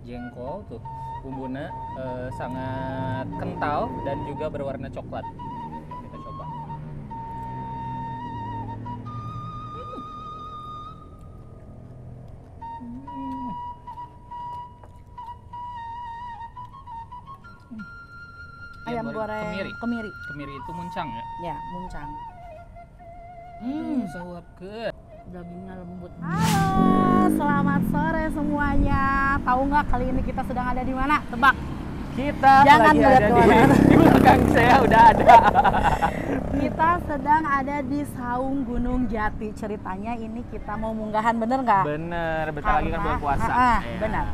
jengkol tuh bumbunya sangat kental dan juga berwarna coklat. Kita coba. Ayam goreng Kemiri itu muncang ya? Ya, muncang. Sawap ke. Dagingnya lembut. Halo, selamat sore semuanya. Tahu nggak kali ini kita sedang ada di mana? Tebak. Kita Jangan lagi lihat ada kemana. di belakang saya udah ada. Kita sedang ada di Saung Gunung Jati. Ceritanya ini kita mau munggahan, bener nggak? Bener, bentar lagi kan bulan puasa. Ah, Iya. benar.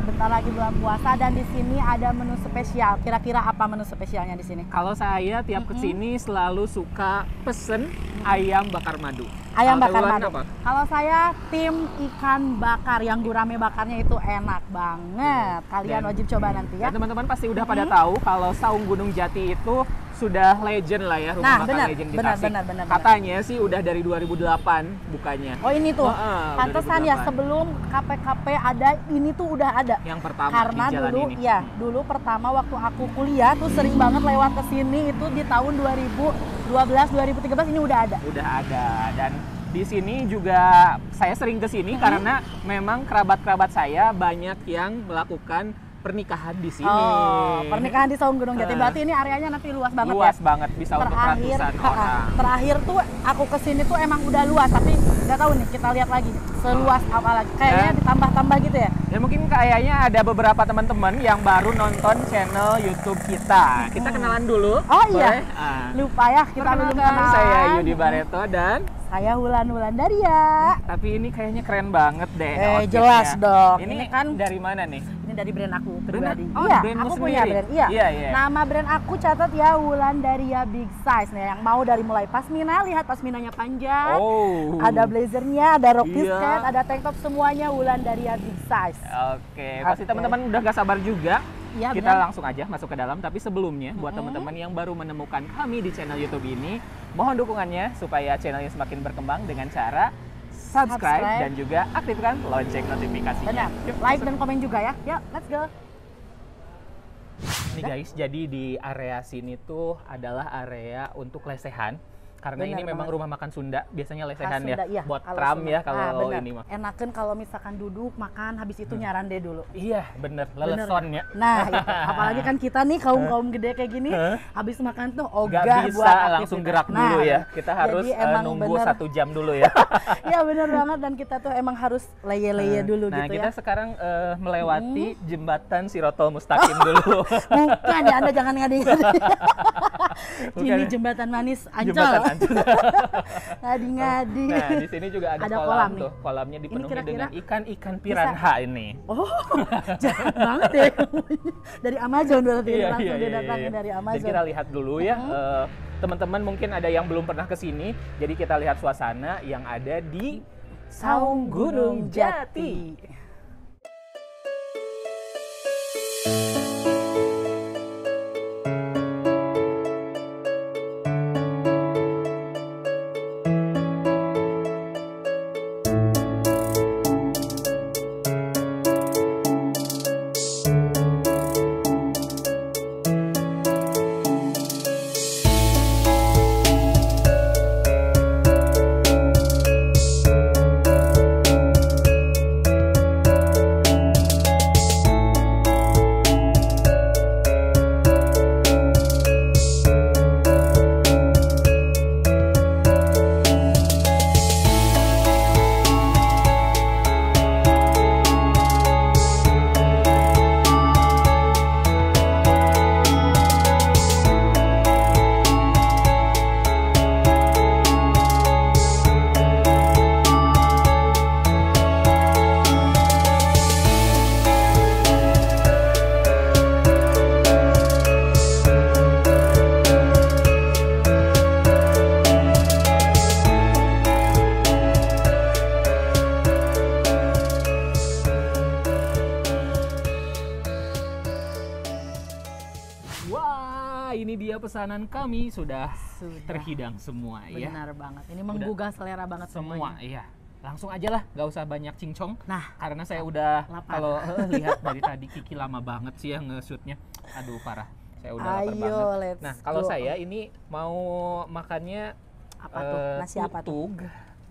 Bentar lagi bulan puasa dan di sini ada menu spesial. Kira-kira apa menu spesialnya di sini? Kalau saya tiap kesini selalu suka pesen ayam bakar madu. Ayam Kalau bakar Wulan madu. apa? Kalau saya tim ikan bakar yang gurame bakarnya itu enak banget. Kalian Dan- wajib coba nanti ya. Dan teman-teman pasti udah pada tahu kalau Saung Gunung Jati itu sudah legend lah ya, rumah makan benar, legend di benar, Tasik. benar. Katanya sih udah dari 2008 bukanya. Oh ini tuh, Udah pantesan ya 2008. sebelum KP-KP ada, ini tuh udah ada. Yang pertama Karena di jalan dulu, ini. ya dulu pertama waktu aku kuliah tuh sering banget lewat ke sini itu di tahun 2012-2013 ini udah ada. Udah ada. Dan di sini juga saya sering ke sini karena memang kerabat-kerabat saya banyak yang melakukan pernikahan di sini. Oh, pernikahan di Saung Gunung Jati. Eh. Berarti ini areanya nanti luas banget Luas ya. banget, bisa untuk ratusan orang. Terakhir tuh aku kesini tuh emang udah luas, tapi nggak tahu nih kita lihat lagi seluas apa lagi. Kayaknya Dan- ditambah-tambah gitu ya. Ya mungkin kayaknya ada beberapa teman-teman yang baru nonton channel YouTube kita. Kita kenalan dulu. Oh iya. Boleh? Ah. Lupa ya kita belum Perkenalkan, kenalan. saya Yudi Bareto dan Saya Wulan Daria. tapi ini kayaknya keren banget deh. outfitnya. Jelas dong. Ini Ini kan dari mana nih? ini dari brand aku pribadi. Oh, Iya, brandmu aku punya sendiri? brand. Iya. Iya, iya. Nama brand aku catat ya Wulan Daria Big Size. Nah, yang mau dari mulai pasmina, lihat pasminanya panjang. Oh. Ada blazernya, ada rok Iya. t-skirt, ada tank top, semuanya Wulan Daria Big Size. Oke, pasti Oke. teman-teman udah gak sabar juga. Iya, Kita benar. langsung aja masuk ke dalam. Tapi sebelumnya, buat teman-teman yang baru menemukan kami di channel YouTube ini, mohon dukungannya supaya channelnya semakin berkembang dengan cara subscribe dan juga aktifkan lonceng notifikasinya. Benar. Yuk, Like masuk. dan komen juga ya. Yuk, let's go. Nih guys, jadi di area sini tuh adalah area untuk lesehan. Karena Benar ini memang banget. rumah makan Sunda, biasanya lesehan Khas ya. Sunda, iya. Buat Kalau tram Sunda. ya kalau benar. ini mah. Enakan kalau misalkan duduk, makan, habis itu nyarande dulu. Iya, bener. Bener. Leleson ya. Nah, itu. Apalagi kan kita nih kaum gede kayak gini, habis makan tuh ogah Nggak bisa buat aktivitas. langsung gerak Nah, dulu ya. Kita harus jadi emang nunggu bener. 1 jam dulu ya. Iya bener banget, dan kita tuh emang harus leye-leye dulu Nah, gitu kita ya. sekarang melewati jembatan Sirotol Mustaqim dulu. Bukan ya, Anda jangan ngadi-ngadi. Bukan Ini ya? jembatan manis Ancol. Jembatan Ancol. Ngadi-ngadi. Nah, di sini juga ada, Ada kolam kolam nih. tuh. Kolamnya dipenuhi kira-kira dengan ikan-ikan piranha ini. Oh, jahat banget ya. Dari Amazon berarti langsung didatangin dari Dan Amazon. kita lihat dulu ya, teman-teman mungkin ada yang belum pernah ke sini, jadi kita lihat suasana yang ada di Saung Gunung Jati. Wah, ini dia pesanan kami sudah terhidang semua ya. Benar banget. Ini menggugah selera banget Semua, semuanya. iya. langsung aja lah, nggak usah banyak cincong. Nah, Karena saya udah lapar. kalau lihat dari tadi Kiki lama banget sih ya nge-shootnya. Aduh parah, saya udah lapar ayo banget. let's Nah kalau go. saya ini mau makannya Apa tuh? Nasi apa tuh?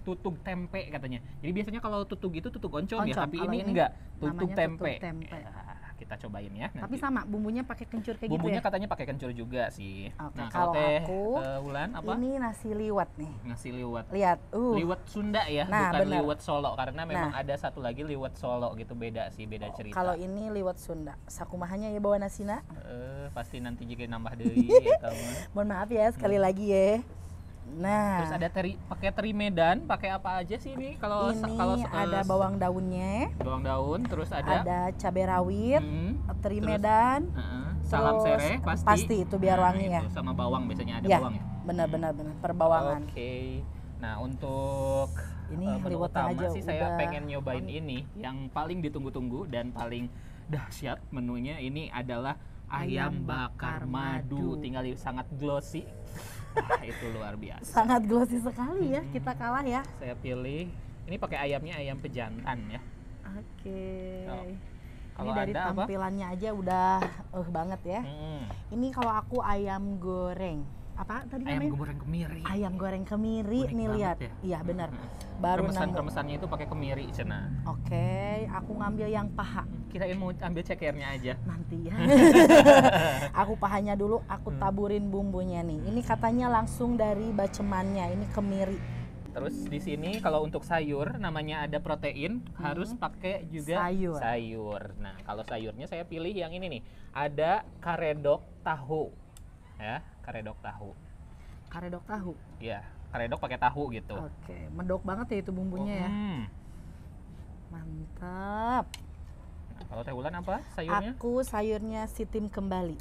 tutug tempe katanya. Jadi biasanya kalau tutug itu tutug oncom ya, Oncom. tapi Kalau ini ini enggak, tutug namanya tempe. tutug tempe. Ya, kita cobain ya. Tapi Nanti. sama bumbunya pakai kencur kayak Bumbunya gitu ya. katanya pakai kencur juga sih. Oke, Nah kalau kalau teh aku, Wulan apa? Ini nasi liwet nih. Nasi liwet. Lihat, Liwet Sunda ya, Nah, bukan bener. liwet Solo, karena memang Nah. ada satu lagi liwet Solo gitu, beda sih, beda cerita. Kalau ini liwet Sunda. Sakumahanya ya bawa nasina. Pasti nanti juga nambah deui eta mah. Mohon maaf ya sekali lagi ya. Nah, Terus ada pakai teri Medan, pakai apa aja sih ini? Kalau ini ada bawang daunnya, bawang daun, terus ada cabai rawit, teri terus, Medan, salam terus sereh pasti. pasti itu biar wangi ya. Itu, sama bawang biasanya ada Ya, bawang ya. benar perbawangan. Oke. Nah, untuk Ini menu liwetnya utama aja sih saya udah pengen nyobain ini yang paling ditunggu-tunggu dan paling dahsyat menunya ini adalah ayam bakar madu. Tinggal sangat glossy. Wah, itu luar biasa. Sangat glossy sekali ya, kita kalah ya. Saya pilih ini pakai ayamnya ayam pejantan ya. Oke. Oh. Ini Kalau dari Anda apa? tampilannya aja udah banget ya. Hmm. Ini kalau aku ayam goreng. Apa tadi Ayam namanya? goreng kemiri. Ayam goreng kemiri Unik nih banget lihat. ya. Iya benar. Baru nemu. Remesan-remesannya itu pakai kemiri cina. Oke, aku ngambil yang paha Kirain mau ambil cekernya aja. nanti ya. Aku pahanya dulu, aku taburin bumbunya nih. Ini katanya langsung dari bacemannya. Ini kemiri. Terus di sini kalau untuk sayur namanya ada protein harus pakai juga Sayur. Nah, kalau sayurnya saya pilih yang ini nih. Ada karedok tahu. Ya, karedok tahu. Karedok tahu. Ya, karedok pakai tahu gitu. Oke, medok banget ya itu bumbunya ya. Mantap. Nah, kalau Teh Wulan apa sayurnya? Aku sayurnya si tim kembali.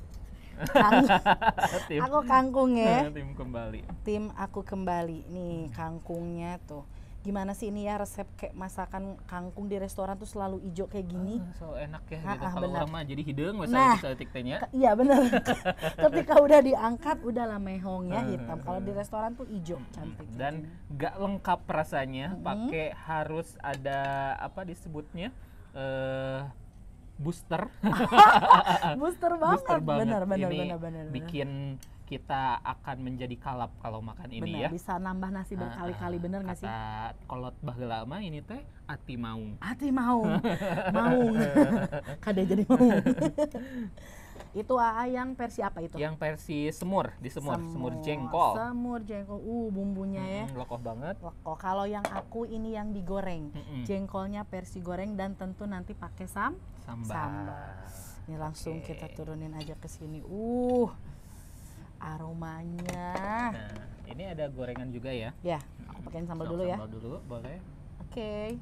Tim. Aku kangkung ya. Tim kembali. Tim aku kembali. Nih kangkungnya tuh. Gimana sih ini ya resep kayak masakan kangkung di restoran tuh selalu hijau kayak gini. So enak ya gitu. Kalau bener. orang mah jadi hidung masa Nah, itu tanya. Iya bener. Ketika udah diangkat udah lah mehongnya hitam. Kalau di restoran tuh hijau cantik. Dan gak lengkap rasanya pakai harus ada apa disebutnya booster. Booster banget. Booster banget. Bener. Ini bikin kita akan menjadi kalap kalau makan ini bener, ya. bisa nambah nasi berkali-kali, bener nggak sih? Kata kolot baheula mah ini teh ati maung. Ati maung. Maung. Kade jadi maung. Itu yang versi apa itu? Yang versi semur, semur jengkol. Semur jengkol. Bumbunya ya. Lokoh banget. Lokoh. Kalau yang aku ini yang digoreng. Jengkolnya versi goreng dan tentu nanti pakai sambal. Ini langsung kita turunin aja ke sini. Aromanya. Nah, ini ada gorengan juga ya. Ya, aku pakein sambal dulu ya. Sambal dulu, boleh. Oke.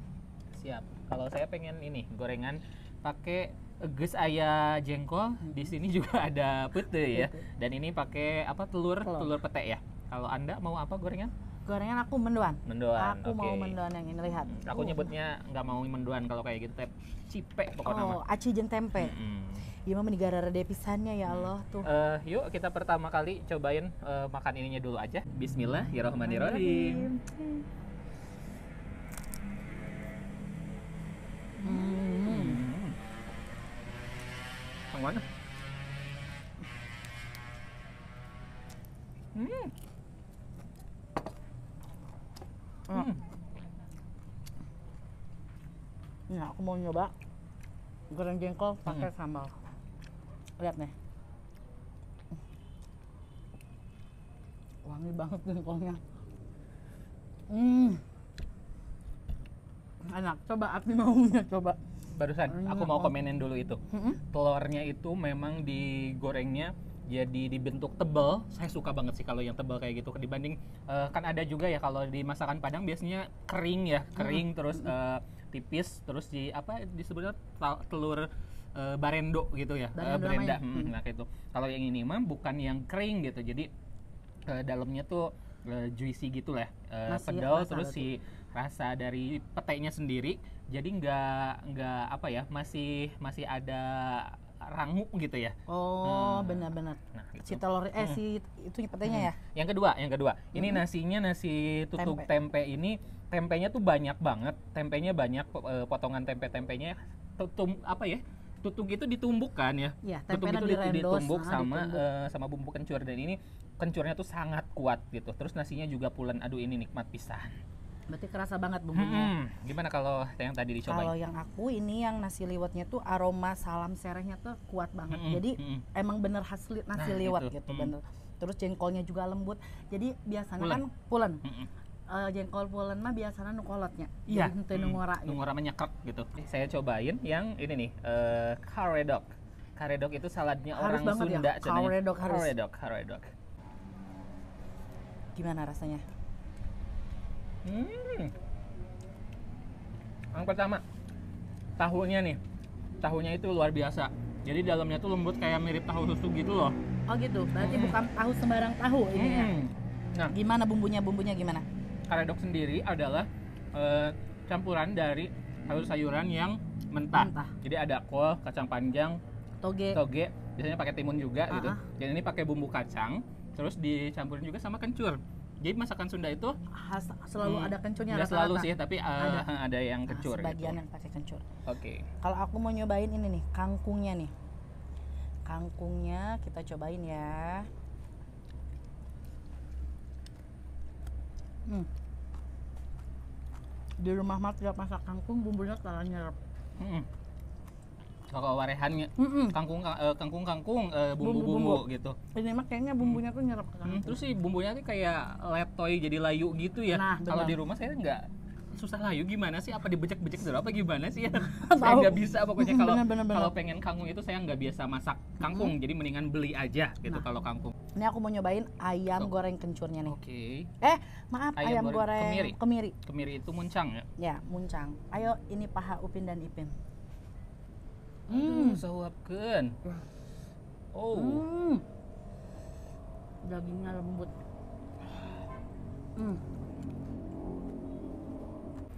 Siap. Kalau saya pengen ini gorengan pakai geus aya jengkol, di sini juga ada pete ya. Dan ini pakai apa telur pete ya. Kalau Anda mau apa gorengan? Gorengan aku mendoan. Mendoan. Aku mau mendoan yang ini lihat. Aku nyebutnya nggak mau mendoan kalau kayak gitu, teh cipe pokoknya mah. Aci jeung tempe. Iya mah negara rada pisannya ya Allah tuh. Yuk kita pertama kali cobain makan ininya dulu aja. Bismillahirrahmanirrahim. Yang mana? Nah, aku mau nyoba goreng jengkol pakai sambal. Lihat nih. Wangi banget jengkolnya. Enak. Coba Ati maunya coba. Barusan aku mau komenin dulu itu. Telurnya itu memang digorengnya jadi dibentuk tebal. Saya suka banget sih kalau yang tebal kayak gitu dibanding kan ada juga ya kalau di masakan Padang biasanya kering ya, kering terus tipis terus di apa disebutnya telur barendo gitu ya, berenda. Nah gitu. Kalau yang ini mah bukan yang kering gitu. Jadi dalamnya tuh juicy gitu lah, pedal terus si rasa dari petenya sendiri. Jadi nggak apa ya, masih ada rangu gitu ya. Oh, benar-benar. Nah, gitu. Si telur si itu petenya ya. Yang kedua. Ini nasinya nasi tutug tempe ini, tempenya tuh banyak banget. Tempenya banyak, potongan tempe-tempenya tutug itu ditumbuk kan ya. Iya, Tutug itu ditumbuk sama ditumbuk. sama bumbu kencur, dan ini kencurnya tuh sangat kuat gitu. Terus nasinya juga pulen. Aduh, ini nikmat pisan. Berarti kerasa banget bumbunya. Gimana kalau yang tadi dicobain? Kalau yang aku ini yang nasi liwetnya tuh aroma salam serehnya tuh kuat banget. Jadi emang bener khas nasi liwet gitu bener. Terus jengkolnya juga lembut. Jadi biasanya kan pulen. Jengkol pulen mah biasanya nukolotnya. Iya. Henteu nungora. Nungora menyekek gitu. Saya cobain yang ini nih, karedok. Karedok itu saladnya Harus orang banget Sunda. ya, karedok harus. Karedok. Gimana rasanya? Yang pertama, tahunya nih. Tahunya itu luar biasa. Jadi dalamnya tuh lembut kayak mirip tahu susu gitu loh. Oh gitu, berarti bukan tahu sembarang tahu ini ya. Nah, Gimana bumbunya gimana? karedok sendiri adalah campuran dari sayur-sayuran yang mentah. Jadi ada kol, kacang panjang, toge, biasanya pakai timun juga gitu. Dan ini pakai bumbu kacang, terus dicampurin juga sama kencur. Jadi masakan Sunda itu selalu ada kencurnya. Nggak selalu sih, tapi ada yang kencur. Sebagian gitu. yang pakai kencur. Oke. Kalau aku mau nyobain ini nih, kangkungnya nih. Kangkungnya kita cobain ya. Di rumah mah tiap masak kangkung bumbunya telah nyerap. Kalau warehannya kangkung bumbu-bumbu gitu. Ini mah kayaknya bumbunya tuh nyerap ke kangkung. Terus sih bumbunya tuh kayak letoy jadi layu gitu ya. Nah, kalau di rumah saya nggak susah layu gimana sih? Apa dibejek-bejek dulu apa gimana sih ya? Saya nggak bisa pokoknya kalau pengen kangkung itu saya nggak biasa masak kangkung. Jadi mendingan beli aja gitu kalau kangkung. Ini aku mau nyobain ayam goreng kencurnya nih. Oke. Maaf, ayam goreng kemiri. Kemiri itu muncang ya? Ya, muncang. Ayo ini paha Upin dan Ipin. Sahuapkeun. Dagingnya lembut.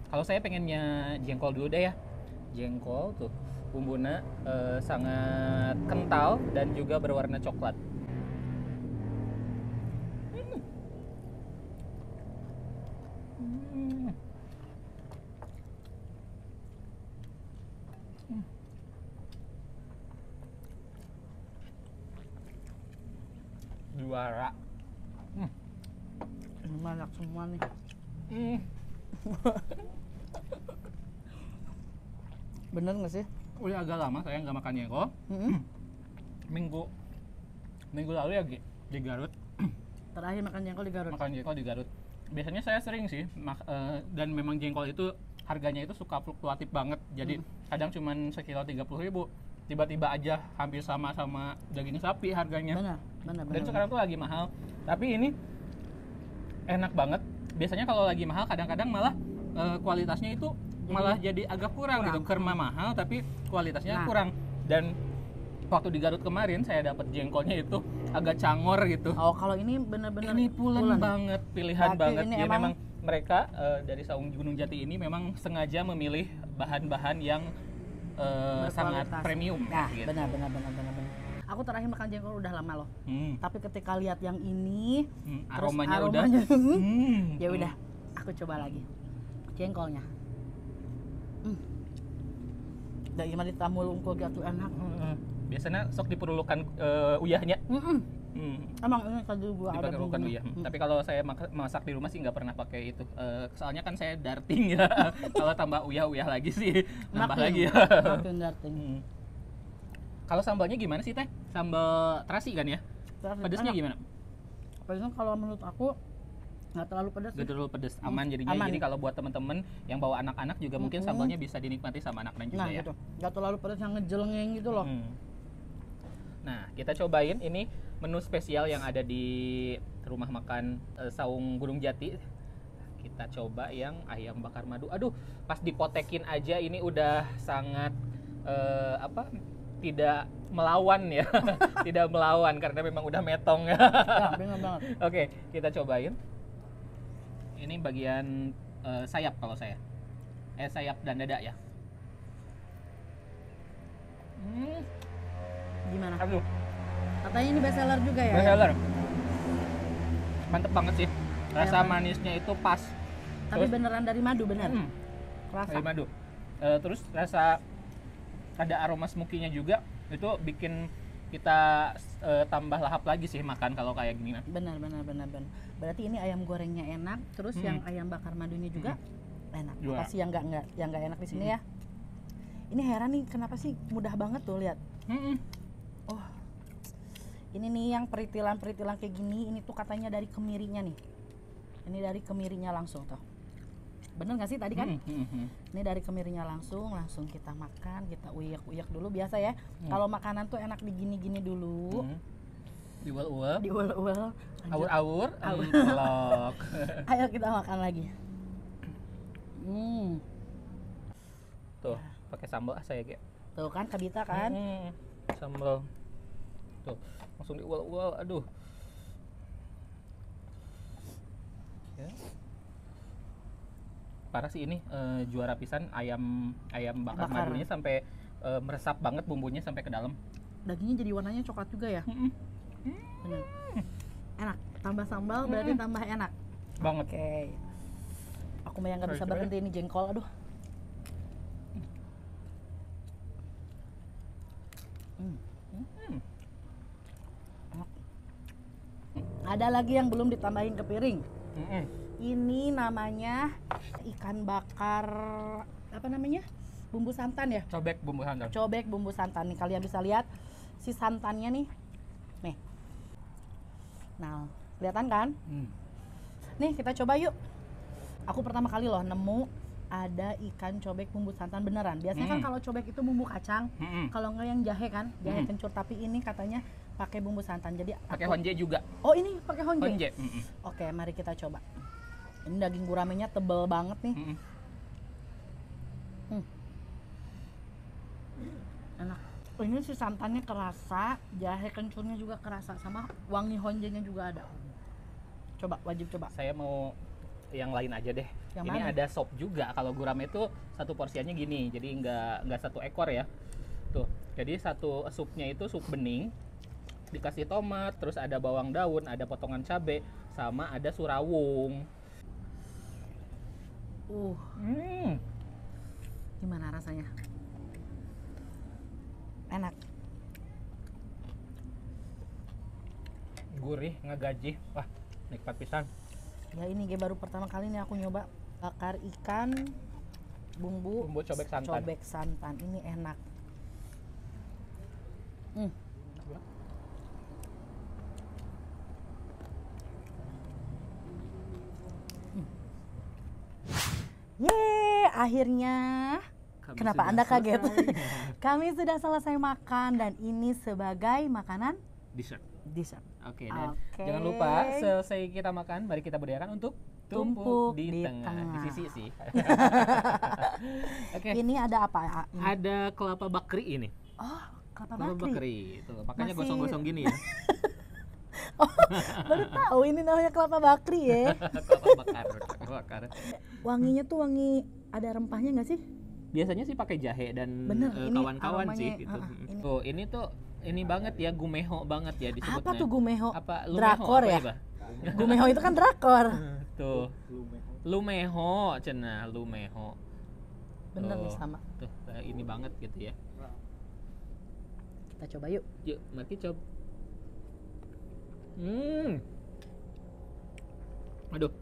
Kalau saya pengennya jengkol dulu deh ya. Jengkol tuh bumbunya sangat kental dan juga berwarna coklat. Juara. Ini banyak semua nih. Bener nggak sih? Udah agak lama saya nggak makan jengkol. Minggu lalu ya di Garut. Terakhir makan jengkol di Garut. Makan jengkol di Garut. Biasanya saya sering sih dan memang jengkol itu harganya itu suka fluktuatif banget. Jadi kadang cuma sekilo 30.000, tiba-tiba aja hampir sama daging sapi harganya. Benar. Dan sekarang tuh lagi mahal. Tapi ini enak banget. Biasanya kalau lagi mahal kadang-kadang malah kualitasnya itu malah jadi agak kurang. Gitu. Karena mahal tapi kualitasnya kurang. Dan waktu di Garut kemarin saya dapat jengkolnya itu agak cangor gitu. Oh, kalau ini benar-benar ini pulen banget, pilihan berarti banget. ini Jadi memang mereka dari Saung Gunung Jati ini memang sengaja memilih bahan-bahan yang sangat premium. Nah, gitu. benar. Aku terakhir makan jengkol udah lama loh. Tapi ketika lihat yang ini, aromanya udah. Ya udah, aku coba lagi jengkolnya. Dari gimana ditambah unggul gitu enak. Biasanya sok diperlukan uyahnya. Emang ini tadi gua ada diperlukan uyah. Tapi kalau saya masak di rumah sih nggak pernah pakai itu. Soalnya kan saya darting ya. Kalau tambah uyah lagi sih nambah lagi ya. Makin darting. Kalau sambalnya gimana sih teh? Sambal terasi kan ya? Pedesnya gimana? Pedesnya kalau menurut aku nggak terlalu pedas. Nggak terlalu pedas, aman jadinya. Jadi kalau buat teman-teman yang bawa anak-anak juga mungkin sambalnya bisa dinikmati sama anak-anak juga ya. Gitu. Nggak terlalu pedas yang ngejelengeng gitu loh. Nah, kita cobain ini menu spesial yang ada di rumah makan Saung Gunung Jati. Kita coba yang ayam bakar madu. Aduh, pas dipotekin aja ini udah sangat tidak melawan ya. Tidak melawan karena memang udah metong ya. Benar banget. Oke, kita cobain. Ini bagian sayap kalau saya. Sayap dan dada ya. Gimana? Aduh, Katanya ini best seller juga ya? best seller. Mantep banget sih. Rasa Ayam. manisnya itu pas. Tapi Terus- beneran dari madu, bener? Hmm, Kerasa. dari madu. Terus rasa ada aroma smoky-nya juga. Itu bikin kita tambah lahap lagi sih makan kalau kayak gini. Benar. Berarti ini ayam gorengnya enak, terus yang ayam bakar madunya juga enak. Juga. Apa sih yang nggak enak di sini ya? Ini heran nih, kenapa sih mudah banget tuh lihat. Oh, ini nih yang peritilan kayak gini, ini tuh katanya dari kemirinya nih. Ini dari kemirinya langsung tuh. Bener nggak sih tadi kan? Ini dari kemirinya langsung kita makan, kita uyak dulu biasa ya. Kalau makanan tuh enak digini-gini dulu. Diuel-uel, Diuel-uel. awur-awur, pelok. Ayo kita makan lagi. Tuh, pakai sambal saya kayak. Tuh kan Kabita kan? Sambal. Tuh, langsung diuel-uel. Aduh. Ya. Parah sih ini juara pisan ayam bakar madunya sampai meresap banget bumbunya sampai ke dalam. Dagingnya jadi warnanya coklat juga ya? Bener. Enak. Tambah sambal berarti tambah enak. Banget. Oke. Aku mah yang nggak bisa berhenti ini jengkol, aduh. Enak. Ada lagi yang belum ditambahin ke piring. Ini namanya ikan bakar, apa namanya? Bumbu santan ya? Cobek bumbu santan. Cobek bumbu santan nih, kalian bisa lihat si santannya nih. Nih. Nah, kelihatan kan? Nih, kita coba yuk. Aku pertama kali loh nemu ada ikan cobek bumbu santan beneran. Biasanya kan kalau cobek itu bumbu kacang, kalau enggak yang jahe kan, jahe kencur, tapi ini katanya pakai bumbu santan. Jadi Pakai honje juga. Oh, ini pakai honje. Honje. Oke, mari kita coba. Ini daging guramenya tebel banget nih. Enak. Ini si santannya kerasa, jahe kencurnya juga kerasa, sama wangi honjenya juga ada. Coba, wajib coba. Saya mau yang lain aja deh. Yang ini mana? ada sop juga. Kalau gurame itu satu porsiannya gini, jadi nggak satu ekor ya. Tuh, jadi satu supnya itu sup bening, dikasih tomat, terus ada bawang daun, ada potongan cabai, sama ada surawung. Gimana rasanya? Enak. Gurih, ngegajih. Wah, nikmat pisan. Ya ini baru pertama kali nih aku nyoba bakar ikan bumbu cobek santan. Cobek santan ini enak. Yeay, akhirnya. Kenapa Anda kaget? Kami sudah selesai makan dan ini sebagai makanan Dessert. Oke, dan Oke. jangan lupa selesai kita makan, mari kita berdayakan untuk tumpuk di tengah. Di sisi sih. Oke. Ini ada apa? Ada kelapa bakri ini. Oh, kelapa Kelapa bakri. bakri. Tuh, makanya Masih- gosong-gosong gini ya. Oh, baru tahu ini namanya kelapa bakri ya. Kelapa bakar. Wanginya tuh wangi ada rempahnya nggak sih? Biasanya sih pakai jahe dan Bener, ini kawan-kawan sih aromanya, gitu. ini. Tuh, ini tuh ini banget ya, gumeho banget ya disebutnya. Apa tuh gumeho? Apa lumeho? Drakor apa ya? Bah? Gumeho itu kan drakor. Tuh. Lumeho, cenah lumeho. Bener Tuh. nih sama. Tuh, ini banget gitu ya. Kita coba yuk. Yuk, mari coba. Aduh.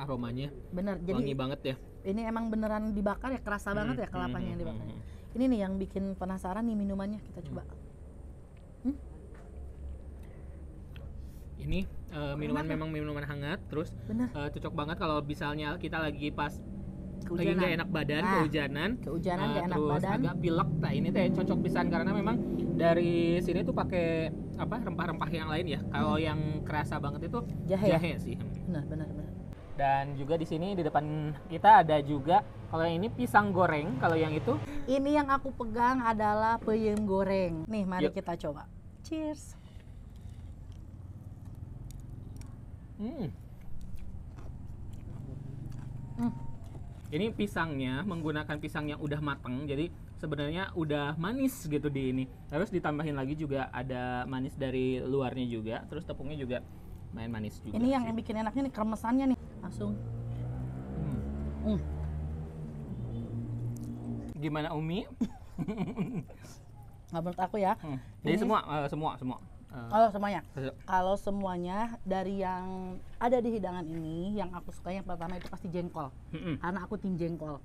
Aromanya Bener. wangi Jadi banget ya. ini emang beneran dibakar ya, kerasa banget ya kelapanya yang dibakar. Ini nih yang bikin penasaran nih minumannya, kita coba. Ini minuman memang minuman hangat, terus Bener. cocok banget kalau misalnya kita lagi pas lagi Kehujanan. nggak enak badan, Nah, kehujanan, kehujanan nggak enak terus badan. agak pilek. Nah ini teh cocok pisan karena memang dari sini tuh pakai apa rempah-rempah yang lain ya. Kalau yang kerasa banget itu Jahe ya? sih. Bener. Dan juga di sini di depan kita ada juga kalau yang ini pisang goreng, kalau yang itu Ini yang aku pegang adalah peyem goreng. Nih, mari Yuk. kita coba. Cheers. Ini pisangnya menggunakan pisang yang udah matang, jadi sebenarnya udah manis gitu di ini. Terus ditambahin lagi juga ada manis dari luarnya juga, terus tepungnya juga main manis juga. Ini yang bikin enaknya nih kremesannya nih, langsung. Gimana Umi? Nggak, menurut aku ya. Jadi ini semua. semuanya. Kalau semuanya dari yang ada di hidangan ini, yang aku suka yang pertama itu pasti jengkol. Karena aku tim jengkol.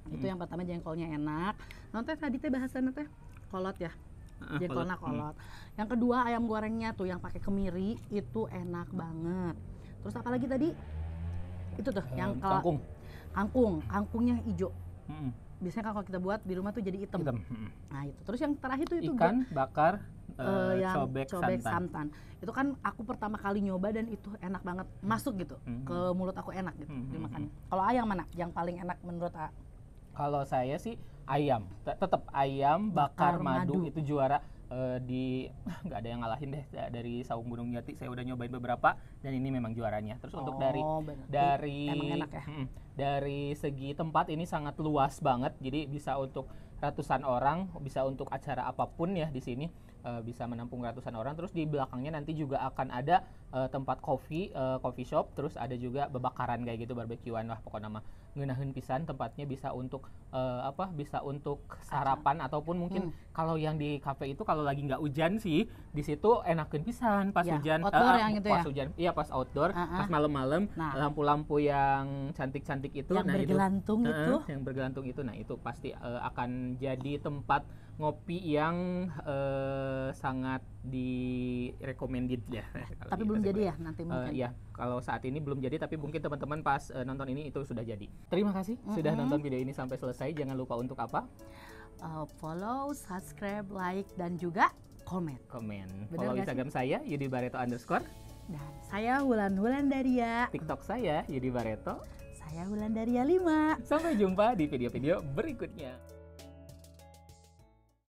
Itu yang pertama, jengkolnya enak. Nanti tadi teh bahasannya teh kolot ya. Jengkolnya kolot. Yang kedua ayam gorengnya tuh yang pakai kemiri itu enak banget. Terus apa lagi tadi? Itu tuh yang kangkungnya hijau. Biasanya kalau kita buat di rumah tuh jadi hitam. Nah itu. Terus yang terakhir tuh itu ikan bakar yang cobek santan. Itu kan aku pertama kali nyoba dan itu enak banget, masuk gitu ke mulut aku, enak gitu dimakan. Kalau ayam mana yang paling enak menurut A? Kalau saya sih ayam, tetap ayam bakar madu itu juara. Nggak ada yang ngalahin deh dari Saung Gunung Jati. Saya udah nyobain beberapa dan ini memang juaranya. Terus untuk dari emang enak ya? Dari segi tempat ini sangat luas banget, jadi bisa untuk ratusan orang, bisa untuk acara apapun ya di sini, bisa menampung ratusan orang. Terus di belakangnya nanti juga akan ada tempat coffee shop, terus ada juga bebakaran kayak gitu, barbekyuan. Wah pokoknya mah ngeunaheun pisan, tempatnya bisa untuk bisa untuk sarapan ataupun mungkin kalau yang di kafe itu kalau lagi nggak hujan sih di situ enakeun pisan pas hujan, outdoor yang gitu pas ya? Hujan, iya pas outdoor, pas malam-malam, lampu-lampu yang cantik-cantik itu, yang bergelantung itu, yang bergelantung itu, nah itu pasti akan jadi tempat ngopi yang sangat di recommended ya. Tapi belum jadi ya nanti mungkin. Ya, kalau saat ini belum jadi, tapi mungkin teman-teman pas nonton ini itu sudah jadi. Terima kasih sudah nonton video ini sampai selesai. Jangan lupa untuk apa? Follow, subscribe, like, dan juga komen. Follow Instagram saya Yudi Bareto _ dan saya Wulandaria. TikTok saya Yudi Bareto. Saya Wulandaria 5. Sampai jumpa di video-video berikutnya.